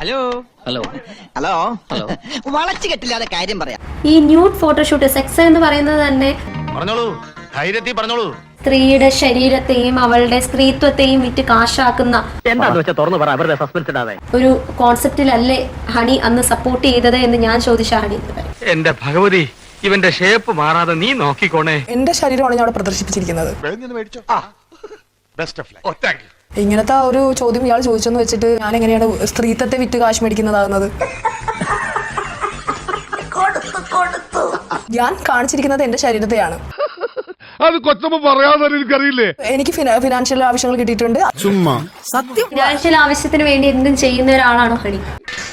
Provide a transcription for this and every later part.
Hello hello hello hello വളച്ചു കെട്ടില്ലാതെ കാര്യം പറയാം. ഈ ന്യൂഡ് ഫോട്ടോഷൂട്ട് സെക്സ് എന്ന് പറയുന്നത് തന്നെ പറഞ്ഞോളൂ, ധൈര്യത്തിൽ പറഞ്ഞോളൂ. സ്ത്രീയുടെ ശരീരത്തെയും അവളുടെ സ്ത്രീത്വത്തെയും വിറ്റ് കാശാക്കുന്ന ഒരു കോൺസെപ്റ്റിലല്ലേ ഹണി അന്ന് സപ്പോർട്ട് ചെയ്തത് എന്ന് ഞാൻ ചോദിച്ച ഹണി എന്റെ ഭഗവതി, ഇവന്റെ ഷേപ്പ് മാറാതെ നീ നോക്കിക്കോണേ. എന്റെ ശരീരമാണ് ഞാൻ അവിടെ പ്രദർശിപ്പിച്ചിരിക്കുന്നത്. ഇങ്ങനത്തെ ഒരു ചോദ്യം ഇയാൾ ചോദിച്ചെന്ന് വെച്ചിട്ട് ഞാൻ എങ്ങനെയാണ് സ്ത്രീത്വത്തെ വിറ്റ് കാശ് മേടിക്കുന്നതാകുന്നത്? ഞാൻ കാണിച്ചിരിക്കുന്നത് എന്റെ ശരീരത്തെയാണ്. അത് കൊച്ചമ്മ പറയാതെ എനിക്കറിയില്ലേ. എനിക്ക് ഫിനാൻഷ്യൽ ആവശ്യങ്ങൾ കിട്ടിയിട്ടുണ്ട്. ചുമ്മാ സത്യം. ഫിനാൻഷ്യൽ ആവശ്യത്തിന് വേണ്ടി എന്തും ചെയ്യുന്ന ഒരാളാണോ ഹണി?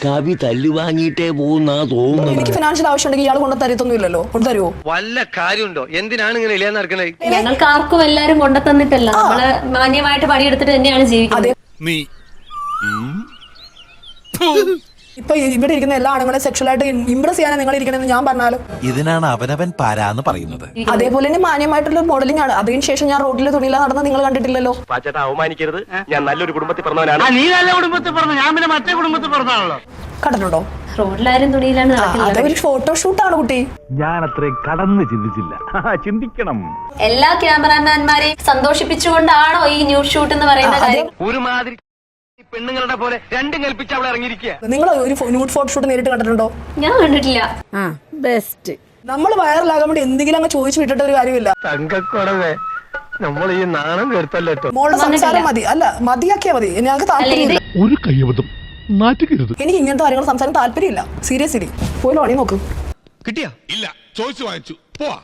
കവി തല്ലുവാങ്ങിയിട്ടേ പോകുന്ന തോന്നുന്നു. എനിക്ക് ഫിനാൻഷ്യൽ ആവശ്യം ഉണ്ടെങ്കിൽ ഇയാൾ കൊണ്ടു തരത്തൊന്നുമില്ലല്ലോ. കൊണ്ടുതരുമോ? വല്ല കാര്യമുണ്ടോ? എന്തിനാണ് ഇങ്ങനെ ഇല്ലാന്ന് നടക്കണേ? ഞങ്ങൾക്ക് ആർക്കും എല്ലാരും കൊണ്ടുതന്നിട്ടല്ല. നമ്മള് മാന്യമായിട്ട് പണിയെടുത്തിട്ട് തന്നെയാണ് ജീവിക്കുന്നത്. നീ ഇപ്പൊ ഇവിടെ ഇരിക്കുന്ന എല്ലാ ആണുങ്ങളെ സെക്ഷലായിട്ട് ഇംപ്രസ് ചെയ്യാനാണ് നിങ്ങൾ ഇരിക്കണമെന്ന് ഞാൻ പറഞ്ഞാലും ഇതിനാണ് അവനവൻ പാരാന്ന് പറയുന്നത്. അതേപോലെ തന്നെ മാന്യമായിട്ടുള്ള മോഡലിംഗ് ആണ്. അതിനുശേഷം ഞാൻ റോഡിലെ തുണിയില നടന്ന നിങ്ങൾ കണ്ടിട്ടില്ലല്ലോ. അവമാനിക്കരുത്. ഞാൻ നല്ലൊരു കുടുംബത്തിൽ പറഞ്ഞവനാണ്. നീ നല്ല കുടുംബത്തിൽ പറഞ്ഞു, ഞാൻ പിന്നെ മറ്റേ കുടുംബത്തിൽ പറഞ്ഞാണല്ലോ. കണ്ടിട്ടുണ്ടോ? റോഡിലാരും തുണിയിലാണ് നടക്കുന്നത്. അതൊരു ഫോട്ടോഷൂട്ടാണ് കുട്ടി. ഞാൻ അത്രയും കടന്ന് ചിന്തിച്ചില്ല. ചിന്തിക്കണം. എല്ലാ ക്യാമറാമാൻമാരെയും സന്തോഷിപ്പിച്ചുകൊണ്ടാണോ ഈ ന്യൂഡ് ഷൂട്ട് എന്ന് പറയുന്ന കാര്യം? ഒരുമാതിരി പെണ്ണുങ്ങളുടെ പോലെ രണ്ടും കൽപ്പിച്ച് അവളെ ഇറങ്ങിയിരിക്കുക. നിങ്ങൾ ഒരു ന്യൂഡ് ഫോട്ടോഷൂട്ട് നേരിട്ട് കണ്ടിട്ടുണ്ടോ? ഞാൻ കണ്ടിട്ടില്ല. ബെസ്റ്റ്. നമ്മൾ വൈറലാകാൻ വേണ്ടി എന്തെങ്കിലും അങ്ങ് ചോദിച്ചു വിട്ടിട്ട് ഒരു കാര്യമില്ല. തങ്കക്കുടവേ, നമ്മൾ ഈ നാണം കേട്ടല്ലോ. മോളുടെ സംസാരം മതി. അല്ല, മതിയാക്കിയാ മതി. ഞങ്ങൾക്ക് താല്പര്യമില്ല. ഒരു കയ്യബദ്ധം നാറ്റുകരുത്. എനിക്ക് ഇങ്ങനത്തെ കാര്യങ്ങൾ സംസാരം താല്പര്യമില്ല. സീരിയസ്ലി പോയി അണി നോക്കും. കിട്ടിയാ? ഇല്ല, ചോദിച്ചു വാങ്ങിച്ചു. പോവാ.